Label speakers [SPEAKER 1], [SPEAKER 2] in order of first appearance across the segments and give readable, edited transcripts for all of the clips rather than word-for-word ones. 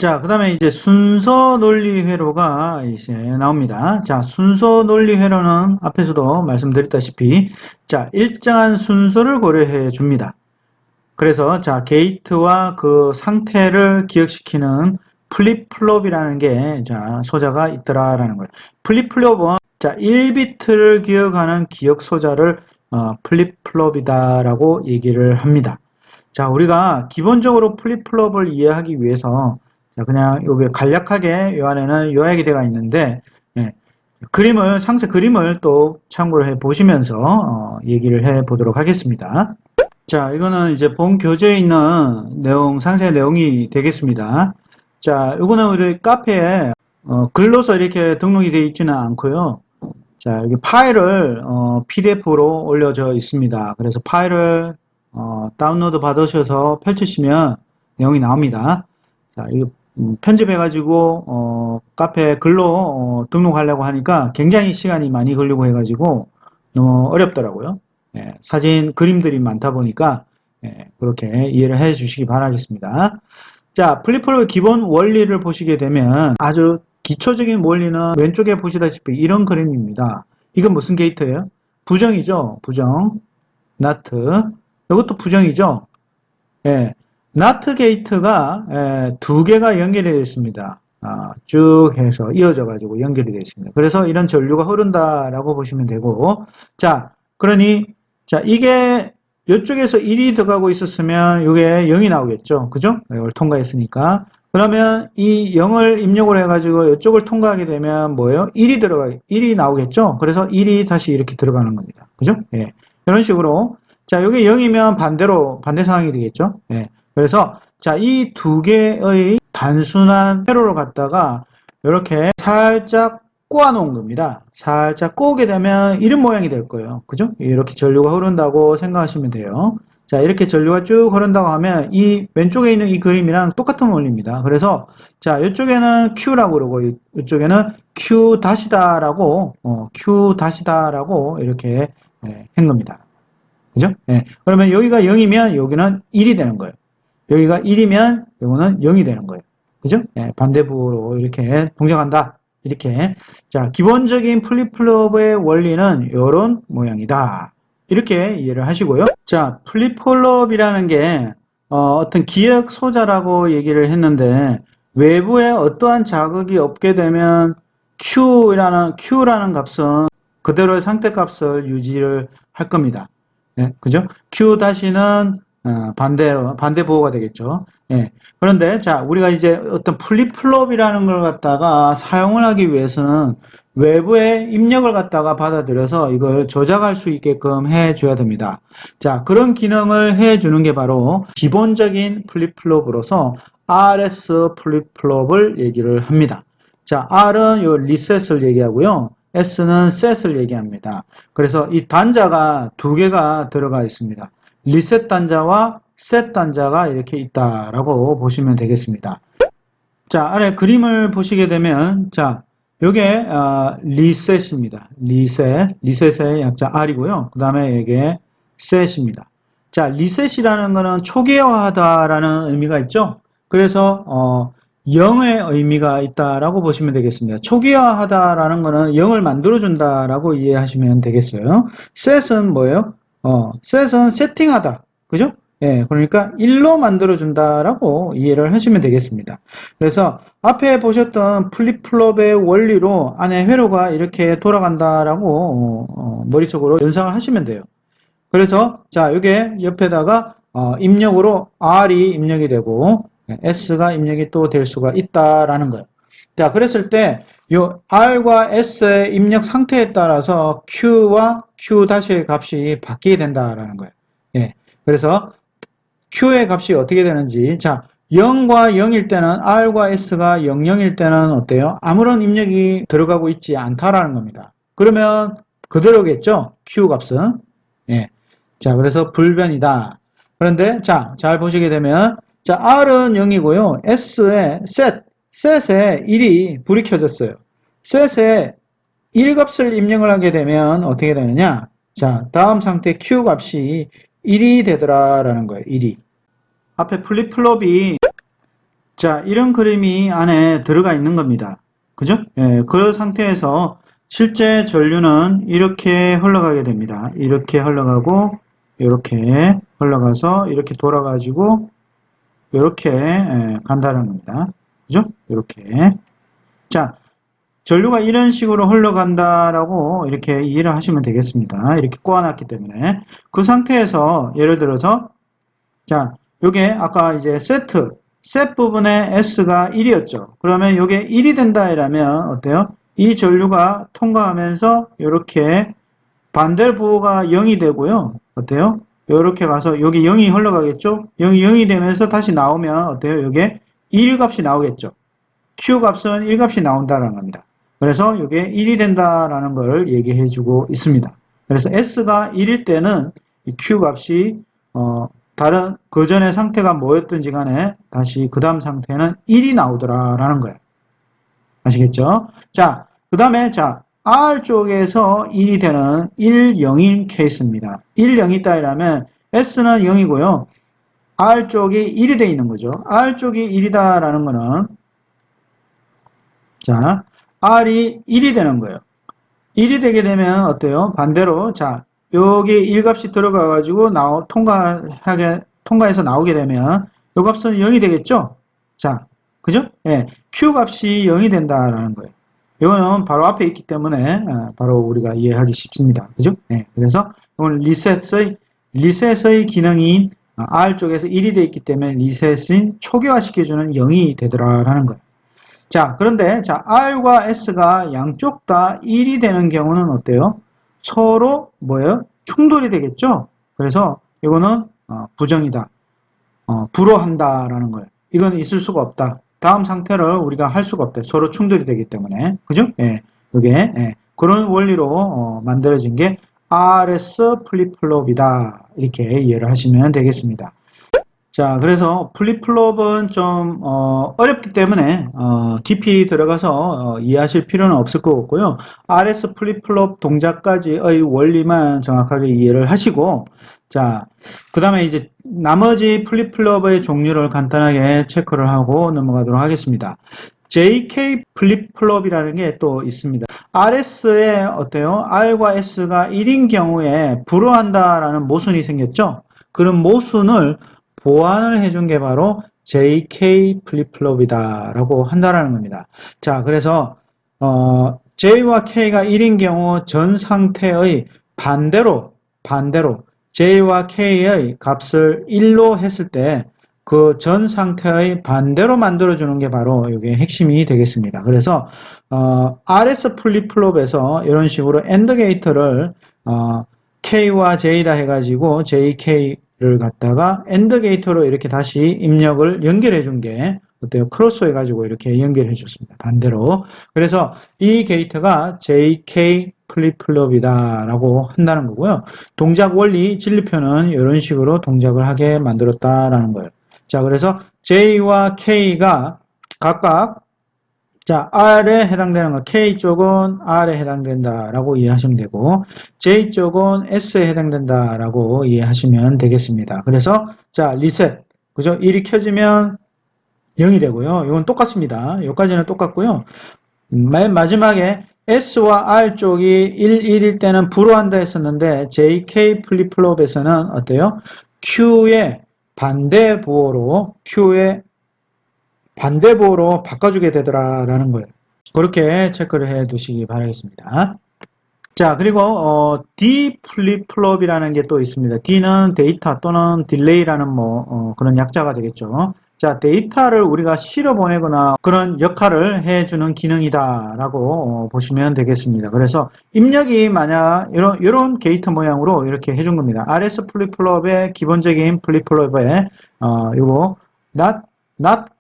[SPEAKER 1] 자, 그 다음에 이제 순서 논리 회로가 이제 나옵니다. 자, 순서 논리 회로는 앞에서도 말씀드렸다시피, 자, 일정한 순서를 고려해 줍니다. 그래서, 자, 게이트와 그 상태를 기억시키는 플립플롭이라는 게, 자, 소자가 있더라라는 거예요. 플립플롭은, 자, 1비트를 기억하는 기억 소자를, 플립플롭이다라고 얘기를 합니다. 자, 우리가 기본적으로 플립플롭을 이해하기 위해서 자, 그냥 요게 간략하게 요 안에는 요약이 되어 있는데 예, 상세 그림을 또 참고를 해 보시면서 얘기를 해 보도록 하겠습니다. 자, 이거는 이제 본 교재에 있는 내용, 상세 내용이 되겠습니다. 자, 이거는 우리 카페에 글로서 이렇게 등록이 되어 있지는 않고요. 자, 여기 파일을 PDF로 올려져 있습니다. 그래서 파일을 다운로드 받으셔서 펼치시면 내용이 나옵니다. 자, 이거 편집해가지고 카페 글로 등록하려고 하니까 굉장히 시간이 많이 걸리고 해가지고 너무 어렵더라고요. 예, 사진, 그림들이 많다 보니까 예, 그렇게 이해를 해 주시기 바라겠습니다. 자, 플립플롭의 기본 원리를 보시게 되면 아주 기초적인 원리는 왼쪽에 보시다시피 이런 그림입니다. 이건 무슨 게이트예요? 부정이죠. 부정. NOT. 이것도 부정이죠. 예. NOT 게이트가 두 개가 연결이 되어 있습니다. 쭉 해서 이어져 가지고 연결이 되어 있습니다. 그래서 이런 전류가 흐른다라고 보시면 되고, 자, 그러니 자, 이게 이쪽에서 1이 들어가고 있었으면 이게 0이 나오겠죠. 그죠? 이걸 통과했으니까. 그러면 이 0을 입력을 해가지고 이쪽을 통과하게 되면 뭐예요? 1이 나오겠죠? 그래서 1이 다시 이렇게 들어가는 겁니다. 그죠? 예. 이런 식으로. 자, 이게 0이면 반대 상황이 되겠죠? 예. 그래서, 자, 이 두 개의 단순한 회로를 갖다가 이렇게 살짝 꼬아 놓은 겁니다. 살짝 꼬게 되면 이런 모양이 될 거예요. 그죠? 이렇게 전류가 흐른다고 생각하시면 돼요. 자, 이렇게 전류가 쭉 흐른다고 하면 이 왼쪽에 있는 이 그림이랑 똑같은 원리입니다. 그래서 자, 이쪽에는 Q라고 그러고 이쪽에는 Q 다시다라고 Q 다시다라고 이렇게 한 겁니다. 그죠? 예. 그러면 여기가 0이면 여기는 1이 되는 거예요. 여기가 1이면 이거는 0이 되는 거예요. 그죠? 예, 반대부로 이렇게 동작한다. 이렇게. 자, 기본적인 플립플롭의 원리는 이런 모양이다. 이렇게 이해를 하시고요. 자, 플립플롭이라는 게 어떤 기억 소자라고 얘기를 했는데 외부에 어떠한 자극이 없게 되면 Q라는 값은 그대로의 상태 값을 유지를 할 겁니다. 예, 그죠? Q 다시는 반대 보호가 되겠죠. 예. 그런데 자, 우리가 이제 어떤 플립플롭이라는 걸 갖다가 사용을 하기 위해서는 외부의 입력을 갖다가 받아들여서 이걸 조작할 수 있게끔 해줘야 됩니다. 자, 그런 기능을 해주는 게 바로 기본적인 플립플롭으로서 RS 플립플롭을 얘기를 합니다. 자, R은 요 리셋을 얘기하고요. S는 set을 얘기합니다. 그래서 이 단자가 두 개가 들어가 있습니다. 리셋 단자와 셋 단자가 이렇게 있다라고 보시면 되겠습니다. 자, 아래 그림을 보시게 되면 자, 요게 리셋입니다. 리셋의 약자 R이고요. 그 다음에 이게 셋입니다. 자, 리셋이라는 거는 초기화하다라는 의미가 있죠. 그래서 0의 의미가 있다라고 보시면 되겠습니다. 초기화하다라는 거는 0을 만들어준다라고 이해하시면 되겠어요. 셋은 뭐예요? 셋은 세팅하다. 그죠? 예, 그러니까 1로 만들어준다라고 이해를 하시면 되겠습니다. 그래서 앞에 보셨던 플립플롭의 원리로 안에 회로가 이렇게 돌아간다라고 머릿속으로 연상을 하시면 돼요. 그래서 자, 이게 옆에다가 입력으로 R이 입력이 되고 S가 입력이 또 될 수가 있다라는 거예요. 자, 그랬을 때 요 R과 S의 입력 상태에 따라서 Q와 Q 다시의 값이 바뀌게 된다라는 거예요. 예. 그래서 Q의 값이 어떻게 되는지, 자, 0과 0일 때는 R과 S가 0, 0일 때는 어때요? 아무런 입력이 들어가고 있지 않다라는 겁니다. 그러면 그대로겠죠? Q 값은. 예. 자, 그래서 불변이다. 그런데, 자, 잘 보시게 되면, 자, R은 0이고요. S의 셋에 1이 불이 켜졌어요. 셋에 1 값을 입력을 하게 되면 어떻게 되느냐? 자, 다음 상태 Q 값이 1이 되더라라는 거예요. 1이. 앞에 플립플롭이 자, 이런 그림이 안에 들어가 있는 겁니다. 그죠? 예, 그 상태에서 실제 전류는 이렇게 흘러가게 됩니다. 이렇게 흘러가고, 이렇게 흘러가서, 이렇게 돌아가지고, 이렇게 간다는 겁니다. 그죠? 이렇게. 자, 전류가 이런 식으로 흘러간다라고 이렇게 이해를 하시면 되겠습니다. 이렇게 꼬아놨기 때문에. 그 상태에서 예를 들어서 자, 요게 아까 이제 셋 부분에 S가 1이었죠. 그러면 요게 1이 된다 이라면 어때요? 이 전류가 통과하면서 이렇게 반대 부호가 0이 되고요. 어때요? 요렇게 가서 여기 0이 흘러가겠죠? 0이 되면서 다시 나오면 어때요? 요게 1 값이 나오겠죠. Q 값은 1 값이 나온다는 겁니다. 그래서 이게 1이 된다라는 걸 얘기해 주고 있습니다. 그래서 S가 1일 때는 이 Q 값이 다른 그 전에 상태가 뭐였든지 간에 다시 그 다음 상태는 1이 나오더라라는 거예요. 아시겠죠? 자, 그 다음에 자 R 쪽에서 1이 되는 1, 0인 케이스입니다. 1, 0이 있다 이라면 S는 0이고요. R 쪽이 1이 돼 있는 거죠. R 쪽이 1이다라는 거는 자, R이 1이 되는 거예요. 1이 되게 되면 어때요? 반대로, 자, 여기 1값이 들어가가지고 통과해서 나오게 되면 요 값은 0이 되겠죠? 자, 그죠? 예, Q 값이 0이 된다라는 거예요. 이거는 바로 앞에 있기 때문에 바로 우리가 이해하기 쉽습니다. 그죠? 예, 그래서 이건 리셋의 기능인 R 쪽에서 1이 되어 있기 때문에 리셋인 초기화시켜주는 0이 되더라라는 거예요. 자, 그런데 자, R과 S가 양쪽 다 1이 되는 경우는 어때요? 서로 뭐예요? 충돌이 되겠죠? 그래서 이거는 부정이다. 불허한다라는 거예요. 이건 있을 수가 없다. 다음 상태를 우리가 할 수가 없다. 서로 충돌이 되기 때문에. 그죠? 예. 이게 그런 원리로 만들어진 게 RS 플립플롭이다. 이렇게 이해를 하시면 되겠습니다. 자, 그래서 플립플롭은 좀 어렵기 때문에 깊이 들어가서 이해하실 필요는 없을 것 같고요. RS 플립플롭 동작까지의 원리만 정확하게 이해를 하시고 자, 그 다음에 이제 나머지 플립플롭의 종류를 간단하게 체크를 하고 넘어가도록 하겠습니다. JK 플립플롭이라는 게 또 있습니다. RS에 어때요? R과 S가 1인 경우에 불허한다라는 모순이 생겼죠? 그런 모순을 보완을 해준 게 바로 JK 플립플롭이다 라고 한다라는 겁니다. 자, 그래서 J와 K가 1인 경우 전 상태의 반대로 J와 K의 값을 1로 했을 때 그 전 상태의 반대로 만들어주는 게 바로 이게 핵심이 되겠습니다. 그래서 RS 플립플롭에서 이런 식으로 AND 게이트를 K와 J다 해가지고 JK를 갖다가 AND 게이트로 이렇게 다시 입력을 연결해 준 게 어때요? 크로스 해가지고 이렇게 연결해 줬습니다. 반대로. 그래서 이 게이트가 JK 플립플롭이다 라고 한다는 거고요. 동작 원리 진리표는 이런 식으로 동작을 하게 만들었다라는 거예요. 자, 그래서 J와 K가 각각 자, R에 해당되는 거, K 쪽은 R에 해당된다라고 이해하시면 되고, J 쪽은 S에 해당된다라고 이해하시면 되겠습니다. 그래서, 자, 리셋. 그죠? 1이 켜지면 0이 되고요. 이건 똑같습니다. 여기까지는 똑같고요. 맨 마지막에 S와 R 쪽이 1, 1일 때는 불허한다 했었는데, JK 플립플롭에서는 어때요? Q의 반대보로 바꿔주게 되더라라는 거예요. 그렇게 체크를 해 두시기 바라겠습니다. 자, 그리고 D 플립플롭이라는 게 또 있습니다. D는 데이터 또는 딜레이라는 그런 약자가 되겠죠. 자, 데이터를 우리가 실어 보내거나 그런 역할을 해주는 기능이다라고 보시면 되겠습니다. 그래서 입력이 만약 이런 게이트 모양으로 이렇게 해준 겁니다. RS 플립플롭의 기본적인 플립플롭에 요거 not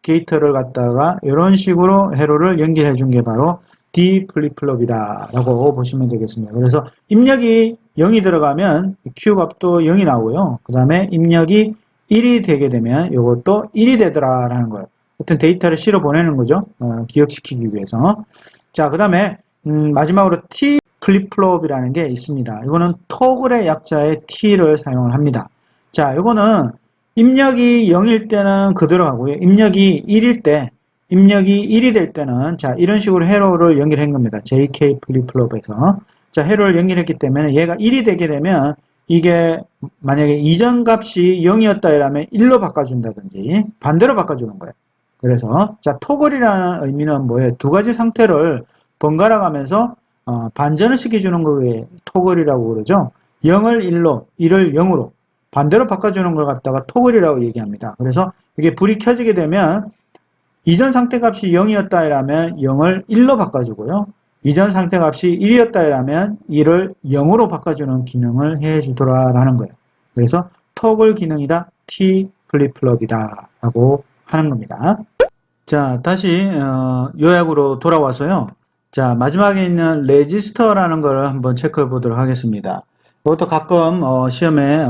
[SPEAKER 1] 게이트를 갖다가 이런 식으로 회로를 연결해 준 게 바로 D 플립플롭이다 라고 보시면 되겠습니다. 그래서 입력이 0이 들어가면 Q 값도 0이 나오고요. 그 다음에 입력이 1이 되게 되면 이것도 1이 되더라 라는 거예요. 하여튼 데이터를 실어 보내는 거죠. 기억시키기 위해서. 자, 그 다음에 마지막으로 T 플립플롭이라는 게 있습니다. 이거는 토글의 약자의 T를 사용을 합니다. 자, 이거는 입력이 0일 때는 그대로 하고요. 입력이 1이 될 때는, 자, 이런 식으로 헬로를 연결한 겁니다. JK 플립플롭에서. 자, 헬로를 연결했기 때문에 얘가 1이 되게 되면, 이게 만약에 이전 값이 0이었다면 1로 바꿔준다든지, 반대로 바꿔주는 거예요. 그래서, 자, 토글이라는 의미는 뭐예요? 두 가지 상태를 번갈아 가면서, 반전을 시켜주는 거에 토글이라고 그러죠. 0을 1로, 1을 0으로. 반대로 바꿔주는 걸 갖다가 토글이라고 얘기합니다. 그래서 이게 불이 켜지게 되면 이전 상태 값이 0이었다면 0을 1로 바꿔주고요. 이전 상태 값이 1이었다면 1을 0으로 바꿔주는 기능을 해주더라라는 거예요. 그래서 토글 기능이다, T 플립플롭이다 라고 하는 겁니다. 자, 다시 요약으로 돌아와서요. 자, 마지막에 있는 레지스터라는 걸 한번 체크해 보도록 하겠습니다. 이것도 가끔 시험에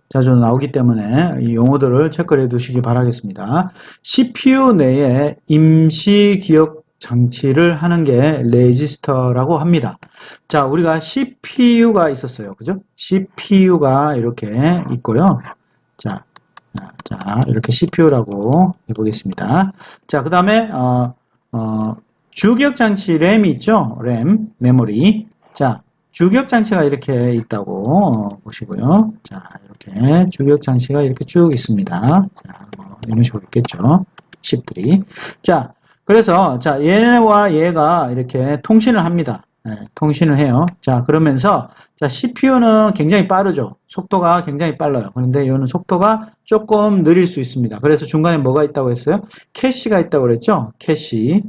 [SPEAKER 1] 자주 나오기 때문에 이 용어들을 체크해 두시기 바라겠습니다. CPU 내에 임시 기억 장치를 하는 게 레지스터라고 합니다. 자, 우리가 CPU가 있었어요. 그죠? CPU가 이렇게 있고요. 자, 이렇게 CPU라고 해보겠습니다. 자, 그 다음에, 주기억장치 램이 있죠? 램, 메모리. 자, 주기억장치가 이렇게 있다고 보시고요. 자, 이렇게 주기억장치가 이렇게 쭉 있습니다. 자, 이런 식으로 있겠죠? 칩들이. 자, 그래서, 자, 얘와 얘가 이렇게 통신을 합니다. 네, 통신을 해요. 자, 그러면서, 자, CPU는 굉장히 빠르죠. 속도가 굉장히 빨라요. 그런데 이거는 속도가 조금 느릴 수 있습니다. 그래서 중간에 뭐가 있다고 했어요? 캐시가 있다고 그랬죠? 캐시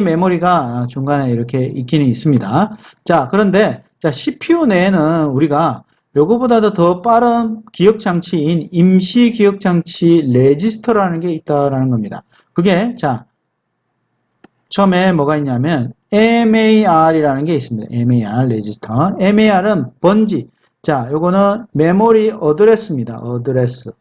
[SPEAKER 1] 메모리가 중간에 이렇게 있기는 있습니다. 자, 그런데, 자, CPU 내에는 우리가 요거보다도 더 빠른 기억장치인 임시 기억장치 레지스터라는 게 있다라는 겁니다. 그게, 자, 처음에 뭐가 있냐면 MAR이라는 게 있습니다. MAR 레지스터. MAR은 번지. 자, 요거는 메모리 어드레스입니다. 어드레스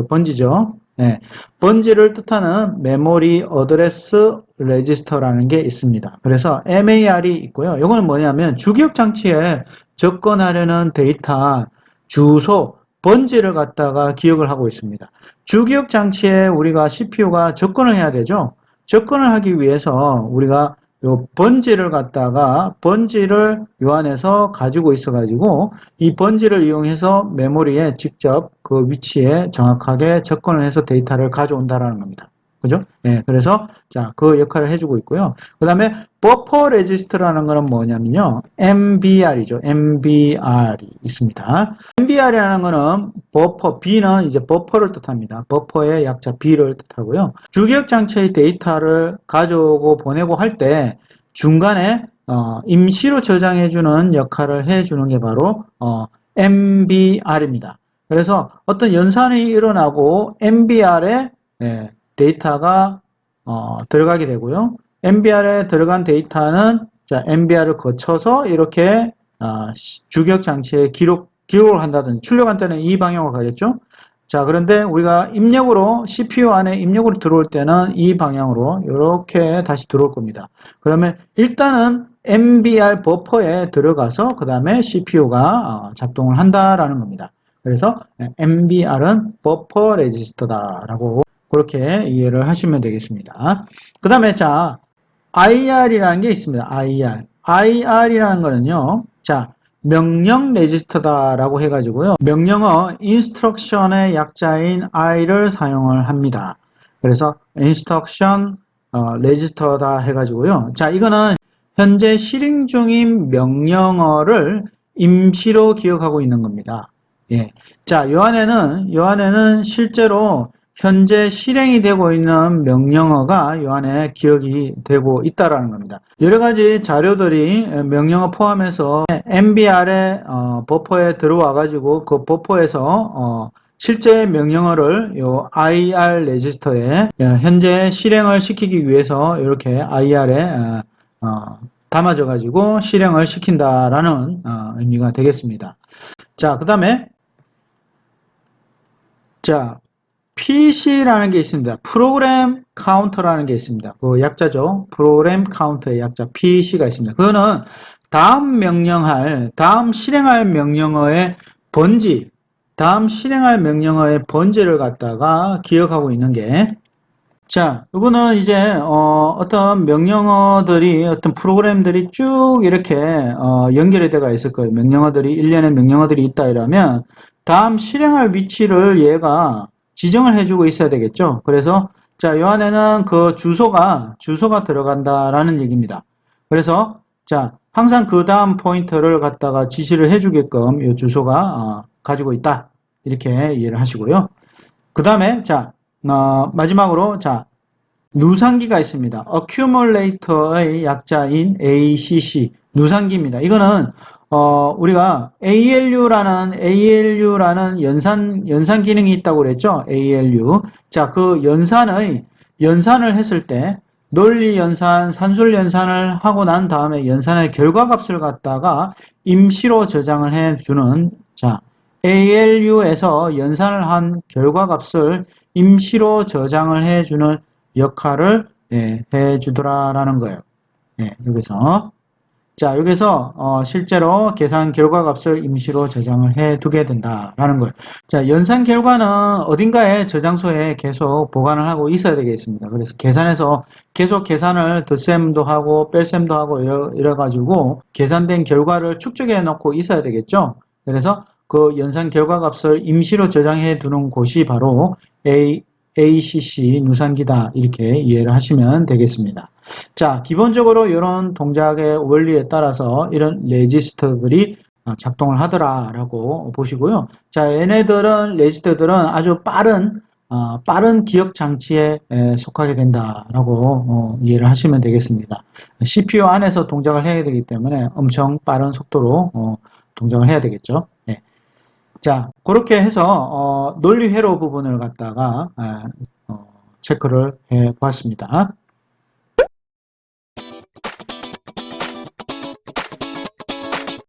[SPEAKER 1] 번지죠. 네. 번지를 뜻하는 메모리 어드레스 레지스터라는 게 있습니다. 그래서 MAR이 있고요. 요거는 뭐냐면 주기억 장치에 접근하려는 데이터 주소 번지를 갖다가 기억을 하고 있습니다. 주기억 장치에 우리가 CPU가 접근을 해야 되죠. 접근을 하기 위해서 우리가 요 번지를 요 안에서 가지고 있어 가지고 이 번지를 이용해서 메모리에 직접 그 위치에 정확하게 접근을 해서 데이터를 가져온다라는 겁니다. 그죠? 예, 그래서 자, 그 역할을 해주고 있고요. 그 다음에 버퍼 레지스터라는 거는 뭐냐면요. MBR이죠. MBR이 있습니다. MBR이라는 거는 버퍼, B는 이제 버퍼를 뜻합니다. 버퍼의 약자 B를 뜻하고요. 주기억 장치의 데이터를 가져오고 보내고 할 때 중간에 임시로 저장해주는 역할을 해주는 게 바로 MBR입니다. 그래서 어떤 연산이 일어나고 MBR에 데이터가 들어가게 되고요. MBR에 들어간 데이터는 자, MBR을 거쳐서 이렇게 주기억 장치에 기록을 한다든지 출력한 때는 이 방향으로 가겠죠. 자, 그런데 우리가 입력으로 CPU 안에 입력으로 들어올 때는 이 방향으로 이렇게 다시 들어올 겁니다. 그러면 일단은 MBR 버퍼에 들어가서 그 다음에 CPU가 작동을 한다라는 겁니다. 그래서 MBR은 버퍼 레지스터다라고 그렇게 이해를 하시면 되겠습니다. 그 다음에 자, IR이라는 게 있습니다. IR. IR이라는 거는요. 자, 명령 레지스터다라고 해가지고요. 명령어 instruction의 약자인 I를 사용을 합니다. 그래서 instruction 레지스터다 해가지고요. 자, 이거는 현재 실행 중인 명령어를 임시로 기억하고 있는 겁니다. 예. 자, 요 안에는 실제로 현재 실행이 되고 있는 명령어가 이 안에 기억이 되고 있다라는 겁니다. 여러 가지 자료들이 명령어 포함해서 MBR의 버퍼에 들어와 가지고 그 버퍼에서 실제 명령어를 요 IR 레지스터에 현재 실행을 시키기 위해서 이렇게 IR에 담아져 가지고 실행을 시킨다라는 의미가 되겠습니다. 자, 그 다음에 자, PC라는 게 있습니다. 프로그램 카운터라는 게 있습니다. 그 약자죠. 프로그램 카운터의 약자 PC가 있습니다. 그거는 다음 실행할 명령어의 번지, 다음 실행할 명령어의 번제를 갖다가 기억하고 있는 게, 자, 이거는 이제 어떤 명령어들이 어떤 프로그램들이 쭉 이렇게 연결이 되어 있을 거예요. 명령어들이 일련의 명령어들이 있다 이러면 다음 실행할 위치를 얘가 지정을 해주고 있어야 되겠죠. 그래서 자, 요 안에는 그 주소가 들어간다라는 얘기입니다. 그래서 자, 항상 그 다음 포인터를 갖다가 지시를 해주게끔 이 주소가 가지고 있다 이렇게 이해를 하시고요. 그 다음에 자, 마지막으로 자, 누상기가 있습니다. accumulator의 약자인 ACC, 누상기입니다. 이거는 우리가 ALU라는 연산 기능이 있다고 그랬죠. ALU. 자, 그 연산을 했을 때 논리 연산, 산술 연산을 하고 난 다음에 연산의 결과값을 갖다가 임시로 저장을 해주는, 자, ALU에서 연산을 한 결과값을 임시로 저장을 해주는 역할을 해주더라라는 거예요. 여기서 자, 여기서 실제로 계산 결과값을 임시로 저장을 해두게 된다라는 거예요. 자, 연산 결과는 어딘가에 저장소에 계속 보관을 하고 있어야 되겠습니다. 그래서 계산해서 계속 계산을 덧셈도 하고 뺄셈도 하고 이래가지고 계산된 결과를 축적해 놓고 있어야 되겠죠. 그래서 그 연산 결과값을 임시로 저장해 두는 곳이 바로 ACC 누산기다 이렇게 이해를 하시면 되겠습니다. 자, 기본적으로 이런 동작의 원리에 따라서 이런 레지스터들이 작동을 하더라라고 보시고요. 자, 레지스터들은 아주 빠른 기억 장치에 속하게 된다라고 이해를 하시면 되겠습니다. CPU 안에서 동작을 해야 되기 때문에 엄청 빠른 속도로 동작을 해야 되겠죠. 자, 그렇게 해서 논리 회로 부분을 갖다가 체크를 해 보았습니다.